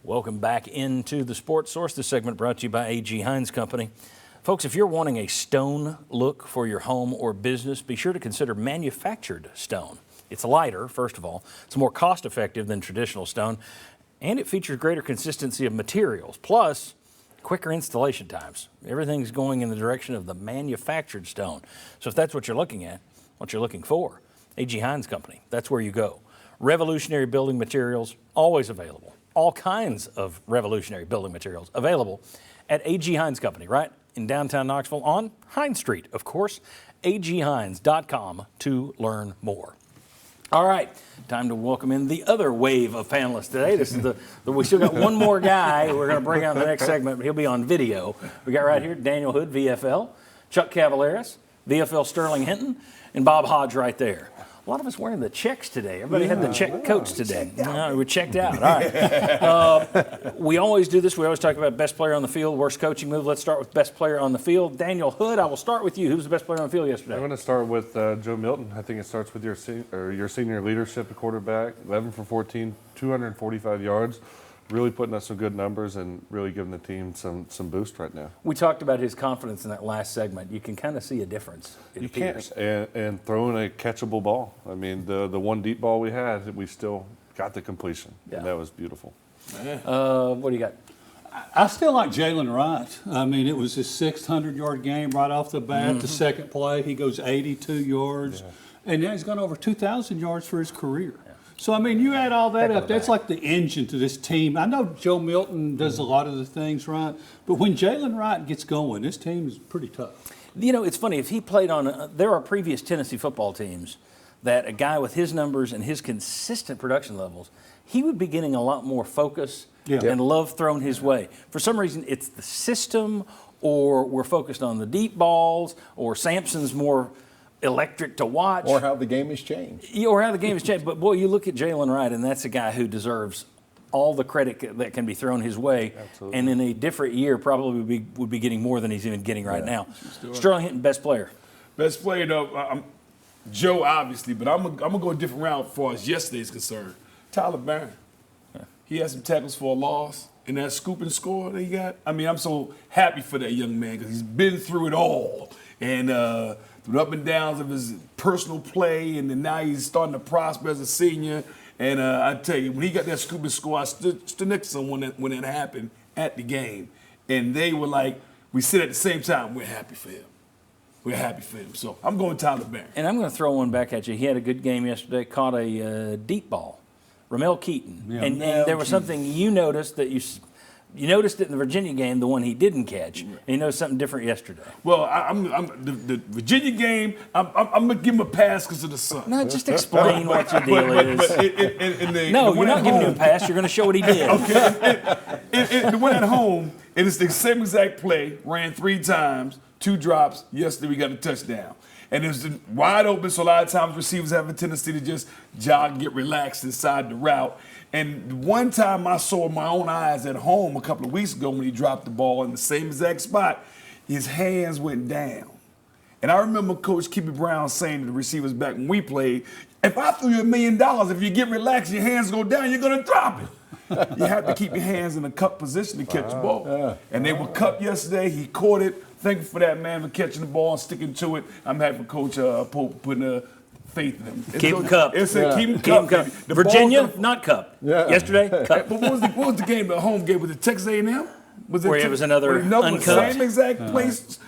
Welcome back into the Sports Source. This segment brought to you by A.G. Hines Company. Folks, if you're wanting a stone look for your home or business, be sure to consider manufactured stone. It's lighter, first of all. It's more cost-effective than traditional stone, and it features greater consistency of materials, plus quicker installation times. Everything's going in the direction of the manufactured stone. So if that's what you're looking at, what you're looking for, A.G. Hines Company, that's where you go. Revolutionary building materials, always available. All kinds of revolutionary building materials available at A.G. Hines Company, right in downtown Knoxville on Hines Street, of course. aghines.com to learn more. All right, time to welcome in the other wave of panelists today. This is we still got one more guy we're going to bring out in the next segment, but he'll be on video. We got right here Daniel Hood, VFL, Chuck Cavaleras, VFL Sterling Hinton, and Bob Hodge right there. A lot of us wearing the checks today. Everybody had the check coats today. We're checked out. All right. We always do this. We always talk about best player on the field, worst coaching move. Let's start with best player on the field. Daniel Hood, I will start with you. Who was the best player on the field yesterday? I'm going to start with Joe Milton. I think it starts with your senior leadership at quarterback. 11 for 14, 245 yards. Really putting up some good numbers and really giving the team some boost right now. We talked about his confidence in that last segment. You can kind of see a difference. You can, and throwing a catchable ball. I mean, the one deep ball we had, we still got the completion, and that was beautiful. What do you got? I still like Jaylen Wright. I mean, it was his 600-yard game right off the bat. The second play, he goes 82 yards, and now he's gone over 2,000 yards for his career. So, I mean, you add all that up, that's like the engine to this team. I know Joe Milton does a lot of the things right, but when Jaylen Wright gets going, this team is pretty tough. You know, it's funny. If he played on there are previous Tennessee football teams that a guy with his numbers and his consistent production levels, he would be getting a lot more focus and love thrown his way. For some reason, it's the system, or we're focused on the deep balls, or Sampson's more electric to watch. Or how the game has changed. Or how the game has changed. But, boy, you look at Jaylen Wright, and that's a guy who deserves all the credit that can be thrown his way. Absolutely. And in a different year probably would be getting more than he's even getting right now. Sterling Hinton, best player. Best player, though, Joe, obviously, but I'm going to go a different route as far as yesterday is concerned. Tyler Barron. He had some tackles for a loss. And that scoop and score that he got, I mean, I'm so happy for that young man because he's been through it all. And through the up and downs of his personal play, and then now he's starting to prosper as a senior. And I tell you, when he got that scoop and score, I stood next to someone when it happened at the game. And they were like, we said at the same time, we're happy for him. We're happy for him. So I'm going Tyler Barron. And I'm going to throw one back at you. He had a good game yesterday, caught a deep ball. Ramel Keyton. Yeah, and there was something you noticed that you noticed it in the Virginia game, the one he didn't catch, and you noticed something different yesterday. Well, the Virginia game, I'm going to give him a pass because of the sun. No, just explain what your deal is. No, you're not giving him a pass. You're going to show what he did. Okay. The one at home, and it's the same exact play, ran 3 times, 2 drops. Yesterday we got a touchdown. And it was wide open, so a lot of times receivers have a tendency to just jog and get relaxed inside the route. And one time I saw with my own eyes at home a couple of weeks ago when he dropped the ball in the same exact spot, his hands went down. And I remember Coach Keepy Brown saying to the receivers back when we played, if I threw you $1 million, if you get relaxed, your hands go down, you're going to drop it. You have to keep your hands in a cup position to catch the ball. And they were cupped yesterday. He caught it. Thank you for that, man, for catching the ball and sticking to it. I'm happy for Coach Pope putting faith in him. Keep him cupped. Keep him cupped. Virginia, not cupped. Yeah. Yesterday, cupped. But what was the game, the home game? Was it Texas A&M? Where it was another uncupped.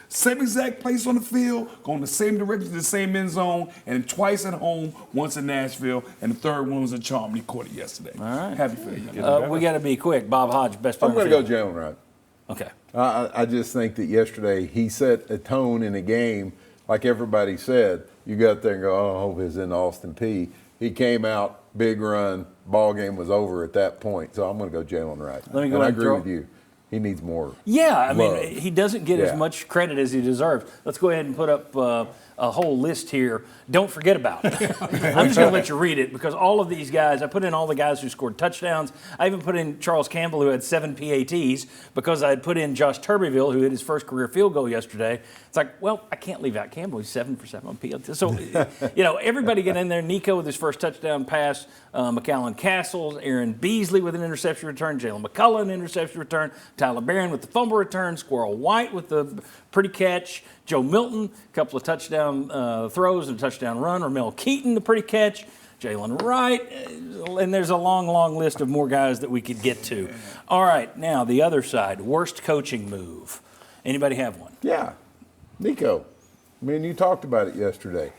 Same exact place on the field, going the same direction to the same end zone, and twice at home, once in Nashville, and the third one was in Charlton. He caught it yesterday. All right. Happy for you. We got to be quick. Bob Hodge, best player. I'm going to go Jaylen Wright. Okay. I just think that yesterday he set a tone in a game, like everybody said. You got there and go, oh, I hope it's in Austin Peay. He came out, big run, ball game was over at that point. So I'm going to go Jaylen Wright. And I agree with you. He needs more. Yeah, I love. mean, he doesn't get as much credit as he deserves. Let's go ahead and put up a whole list here. Don't forget about it. I'm just going to let you read it because all of these guys, I put in all the guys who scored touchdowns. I even put in Charles Campbell, who had 7 PATs, because I had put in Josh Turbyville, who hit his first career field goal yesterday. It's like, well, I can't leave out Campbell. He's 7 for 7 on PATs. So, everybody get in there. Nico with his first touchdown pass, McAllen Castles, Aaron Beasley with an interception return, Jalen McCullough an interception return, Tyler Barron with the fumble return, Squirrel White with the pretty catch, Joe Milton, a couple of touchdown throws and a touchdown run, Ramel Keyton, the pretty catch, Jaylen Wright, and there's a long, long list of more guys that we could get to. All right, now the other side, worst coaching move. Anybody have one? Yeah, Nico. I mean, you talked about it yesterday.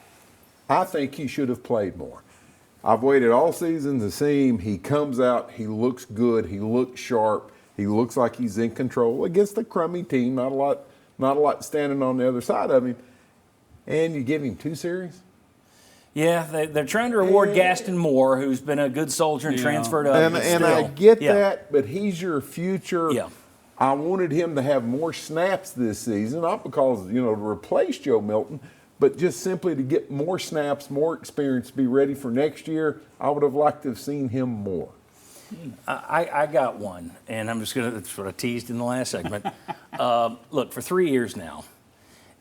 I think he should have played more. I've waited all season to see him. He comes out, he looks good, he looks sharp, he looks like he's in control against a crummy team, not a lot standing on the other side of him. And you give him 2 series? Yeah, they're trying to reward Gaston Moore, who's been a good soldier and transferred up. And I get that, but he's your future. Yeah. I wanted him to have more snaps this season, not because, to replace Joe Milton, but just simply to get more snaps, more experience, be ready for next year. I would have liked to have seen him more. I got one, and I'm just going to, that's what I teased in the last segment. Look, for 3 years now,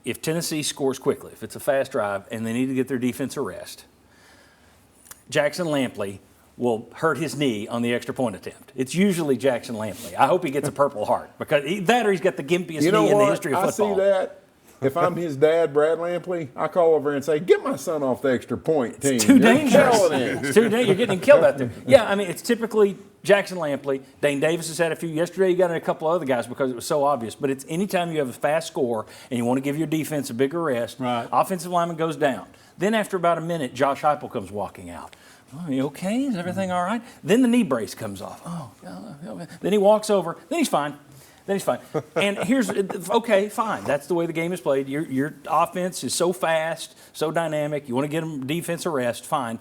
if Tennessee scores quickly, if it's a fast drive and they need to get their defense a rest, Jackson Lampley will hurt his knee on the extra point attempt. It's usually Jackson Lampley. I hope he gets a Purple Heart because that or he's got the gimpiest knee in the history of football. I see that. If I'm his dad, Brad Lampley, I call over and say, get my son off the extra point team. It's too dangerous. It's too dangerous. You're getting him killed out there. Yeah, I mean, it's typically Jackson Lampley. Dane Davis has had a few. Yesterday you got in a couple of other guys because it was so obvious. But it's anytime you have a fast score and you want to give your defense a bigger rest, right. Offensive lineman goes down. Then after about a minute, Josh Heupel comes walking out. Oh, are you okay? Is everything all right? Then the knee brace comes off. Then he walks over. Then he's fine. And here's, okay, fine. That's the way the game is played. Your offense is so fast, so dynamic. You want to get them defense a rest, fine.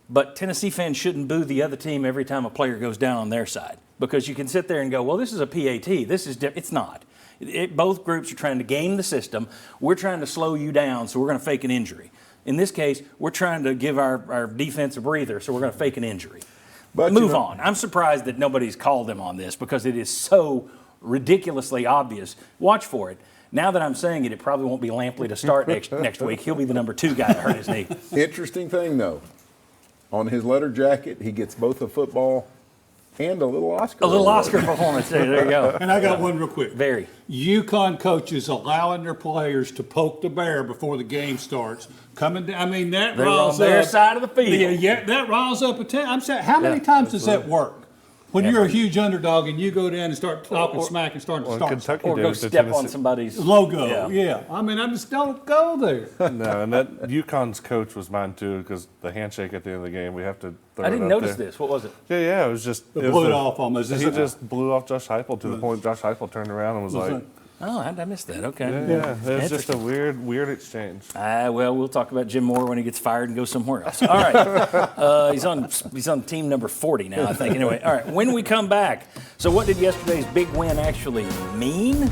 But Tennessee fans shouldn't boo the other team every time a player goes down on their side because you can sit there and go, well, this is a PAT. This is different. It's not. Both groups are trying to game the system. We're trying to slow you down, so we're going to fake an injury. In this case, we're trying to give our defense a breather, so we're going to fake an injury. But move on. I'm surprised that nobody's called them on this because it is so ridiculously obvious. Watch for it. Now that I'm saying it, it probably won't be Lampley to start next week. He'll be the number 2 guy to hurt his knee. Interesting thing, though. On his letter jacket, he gets both a football and a little Oscar. A little Oscar performance. There you go. And I got one real quick. Very. UConn coaches allowing their players to poke the bear before the game starts. Coming down, I mean, that riles on their up side of the field. Yeah, that riles up a team. I'm saying, how many times does that work? When you're a huge underdog and you go down and start talking smack and start or Kentucky go step on somebody's logo. Yeah. I mean, I just don't go there. No, and that UConn's coach was mine too because the handshake at the end of the game, we have to throw I didn't it up notice there. this. What was it? Yeah, it was just Blew it off almost. He just blew off Josh Heupel to the point Josh Heupel turned around and was like, Oh, I missed that. Okay. yeah. It was just a weird exchange. Well, we'll talk about Jim Moore when he gets fired and goes somewhere else. All right. He's on team number 40 now, I think. Anyway, all right. When we come back, so what did yesterday's big win actually mean?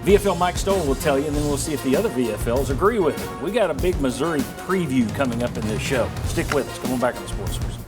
VFL Mike Stoll will tell you, and then we'll see if the other VFLs agree with him. We got a big Missouri preview coming up in this show. Stick with us. Come on back on the Sports Source.